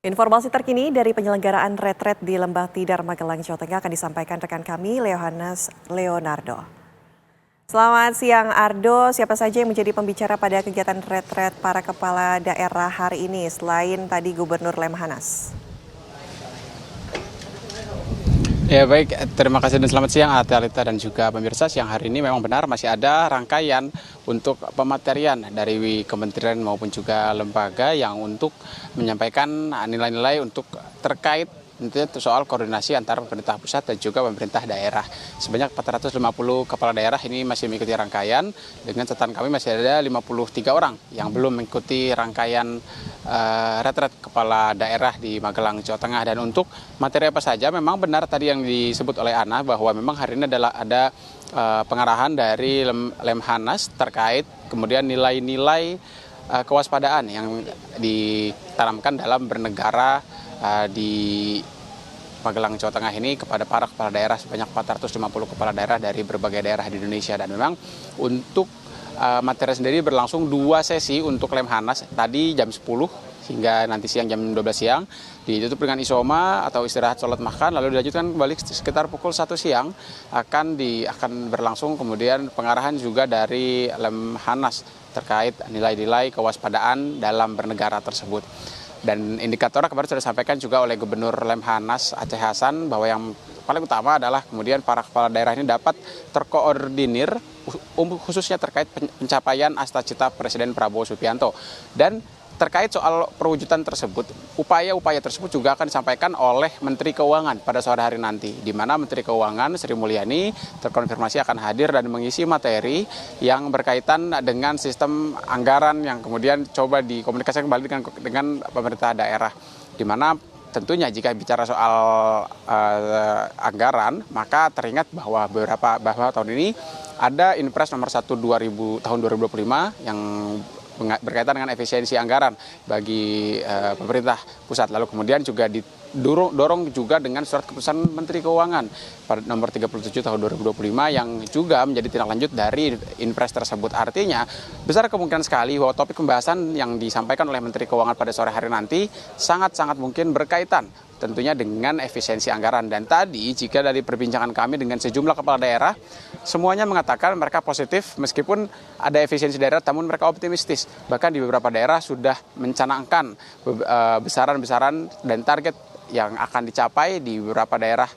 Informasi terkini dari penyelenggaraan retret di Lembah Tidar, Magelang, Jawa Tengah akan disampaikan rekan kami, Leohanes Leonardo. Selamat siang, Ardo. Siapa saja yang menjadi pembicara pada kegiatan retret para kepala daerah hari ini selain tadi Gubernur Lemhanas? Ya baik, terima kasih dan selamat siang Atalita dan juga pemirsa. Siang hari ini memang benar masih ada rangkaian untuk pematerian dari kementerian maupun juga lembaga yang untuk menyampaikan nilai-nilai untuk terkait tentunya soal koordinasi antara pemerintah pusat dan juga pemerintah daerah. Sebanyak 450 kepala daerah ini masih mengikuti rangkaian. Dengan catatan kami masih ada 53 orang yang belum mengikuti rangkaian retret kepala daerah di Magelang, Jawa Tengah. Dan untuk materi apa saja, memang benar tadi yang disebut oleh Ana bahwa memang hari ini adalah ada pengarahan dari Lemhanas terkait kemudian nilai-nilai kewaspadaan yang ditanamkan dalam bernegara di Magelang, Jawa Tengah ini kepada para kepala daerah sebanyak 450 kepala daerah dari berbagai daerah di Indonesia. Dan memang untuk materi sendiri berlangsung 2 sesi untuk Lemhanas, tadi jam 10 hingga nanti siang jam 12 siang, ditutup dengan isoma atau istirahat sholat makan, lalu dilanjutkan kembali sekitar pukul 1 siang akan berlangsung kemudian pengarahan juga dari Lemhanas terkait nilai-nilai kewaspadaan dalam bernegara tersebut. Dan indikator kemarin sudah disampaikan juga oleh Gubernur Lemhanas Aceh Hasan bahwa yang paling utama adalah kemudian para kepala daerah ini dapat terkoordinir khususnya terkait pencapaian Astacita Presiden Prabowo Subianto. Dan terkait soal perwujudan tersebut, upaya-upaya tersebut juga akan disampaikan oleh Menteri Keuangan pada sore hari nanti, di mana Menteri Keuangan Sri Mulyani terkonfirmasi akan hadir dan mengisi materi yang berkaitan dengan sistem anggaran yang kemudian coba dikomunikasikan kembali dengan pemerintah daerah, di mana tentunya jika bicara soal anggaran, maka teringat bahwa tahun ini ada Inpres nomor 1 tahun 2025 yang berkaitan dengan efisiensi anggaran bagi pemerintah pusat. Lalu kemudian juga didorong juga dengan surat keputusan Menteri Keuangan pada nomor 37 tahun 2025 yang juga menjadi tindak lanjut dari Inpres tersebut. Artinya besar kemungkinan sekali bahwa topik pembahasan yang disampaikan oleh Menteri Keuangan pada sore hari nanti sangat-sangat mungkin berkaitan tentunya dengan efisiensi anggaran. Dan tadi jika dari perbincangan kami dengan sejumlah kepala daerah, semuanya mengatakan mereka positif meskipun ada efisiensi daerah, namun mereka optimistis. Bahkan di beberapa daerah sudah mencanangkan besaran-besaran dan target yang akan dicapai di beberapa daerah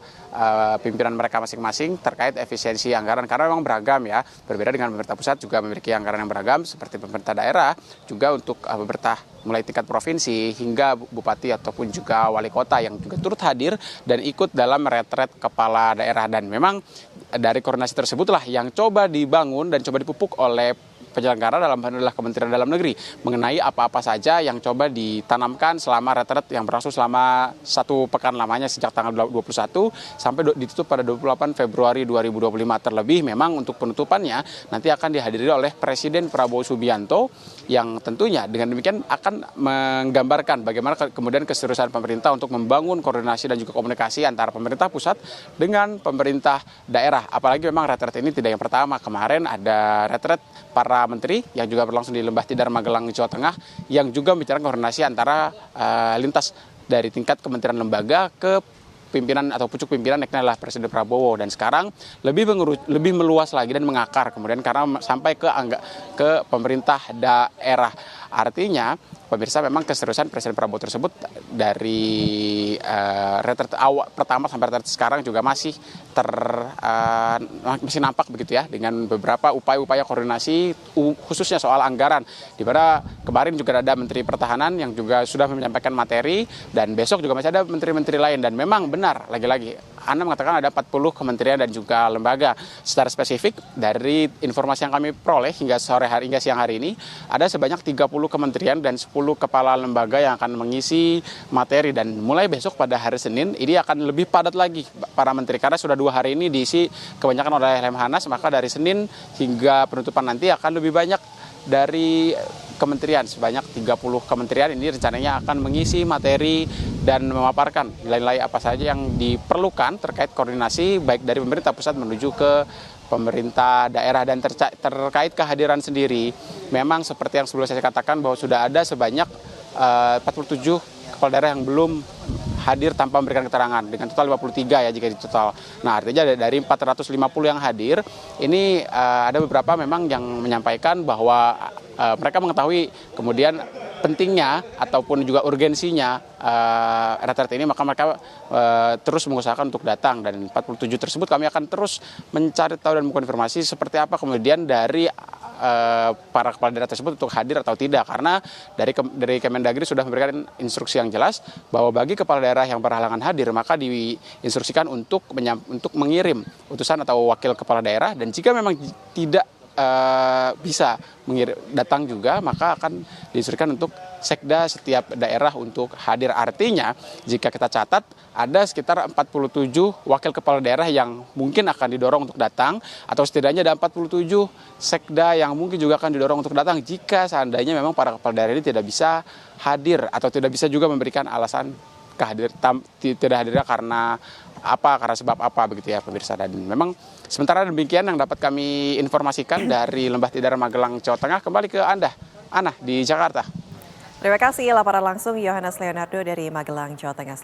pimpinan mereka masing-masing terkait efisiensi anggaran, karena memang beragam ya, berbeda dengan pemerintah pusat juga memiliki anggaran yang beragam seperti pemerintah daerah juga untuk pemerintah mulai tingkat provinsi hingga bupati ataupun juga wali kota yang juga turut hadir dan ikut dalam retret kepala daerah. Dan memang dari koordinasi tersebutlah yang coba dibangun dan coba dipupuk oleh penyelenggara dalam hal adalah Kementerian Dalam Negeri mengenai apa-apa saja yang coba ditanamkan selama retret yang berlangsung selama 1 pekan lamanya sejak tanggal 21 sampai ditutup pada 28 Februari 2025. Terlebih memang untuk penutupannya nanti akan dihadiri oleh Presiden Prabowo Subianto yang tentunya dengan demikian akan menggambarkan bagaimana kemudian keseriusan pemerintah untuk membangun koordinasi dan juga komunikasi antara pemerintah pusat dengan pemerintah daerah. Apalagi memang retret ini tidak yang pertama. Kemarin ada retret para menteri yang juga berlangsung di Lembah Tidar, Magelang, Jawa Tengah yang juga membicarakan koordinasi antara lintas dari tingkat kementerian lembaga ke pimpinan atau pucuk pimpinan yakni adalah Presiden Prabowo. Dan sekarang lebih meluas lagi dan mengakar kemudian karena sampai ke pemerintah daerah. Artinya pemirsa memang keseriusan Presiden Prabowo tersebut dari retret awal pertama sampai retret sekarang juga masih nampak begitu ya, dengan beberapa upaya-upaya koordinasi khususnya soal anggaran, di mana kemarin juga ada Menteri Pertahanan yang juga sudah menyampaikan materi dan besok juga masih ada menteri-menteri lain. Dan memang benar lagi-lagi Anda mengatakan ada 40 kementerian dan juga lembaga. Secara spesifik dari informasi yang kami peroleh hingga siang hari ini ada sebanyak 30 kementerian dan 10 kepala lembaga yang akan mengisi materi. Dan mulai besok pada hari Senin ini akan lebih padat lagi para menteri karena sudah 2 hari ini diisi kebanyakan oleh Lemhanas, maka dari Senin hingga penutupan nanti akan lebih banyak dari kementerian. Sebanyak 30 kementerian ini rencananya akan mengisi materi dan memaparkan nilai-nilai apa saja yang diperlukan terkait koordinasi baik dari pemerintah pusat menuju ke pemerintah daerah. Dan terkait kehadiran sendiri, memang seperti yang sebelumnya saya katakan bahwa sudah ada sebanyak 47 kepala daerah yang belum hadir tanpa memberikan keterangan, dengan total 53 ya jika di total. Nah, artinya dari 450 yang hadir, ini ada beberapa memang yang menyampaikan bahwa mereka mengetahui kemudian pentingnya ataupun juga urgensinya retret ini, maka mereka terus mengusahakan untuk datang. Dan 47 tersebut kami akan terus mencari tahu dan mengkonfirmasi seperti apa kemudian dari para kepala daerah tersebut untuk hadir atau tidak, karena dari Kemendagri sudah memberikan instruksi yang jelas bahwa bagi kepala daerah yang berhalangan hadir maka diinstruksikan untuk mengirim utusan atau wakil kepala daerah, dan jika memang tidak bisa datang juga maka akan diinstruksikan untuk sekda setiap daerah untuk hadir. Artinya jika kita catat ada sekitar 47 wakil kepala daerah yang mungkin akan didorong untuk datang, atau setidaknya ada 47 sekda yang mungkin juga akan didorong untuk datang jika seandainya memang para kepala daerah ini tidak bisa hadir atau tidak bisa juga memberikan alasan tidak hadirnya karena sebab apa begitu ya pemirsa. Dan memang sementara demikian yang dapat kami informasikan dari Lembah Tidar Magelang, Jawa Tengah. Kembali ke Anda, Ana di Jakarta. Terima kasih laporan langsung Yohanes Leonardo dari Magelang, Jawa Tengah.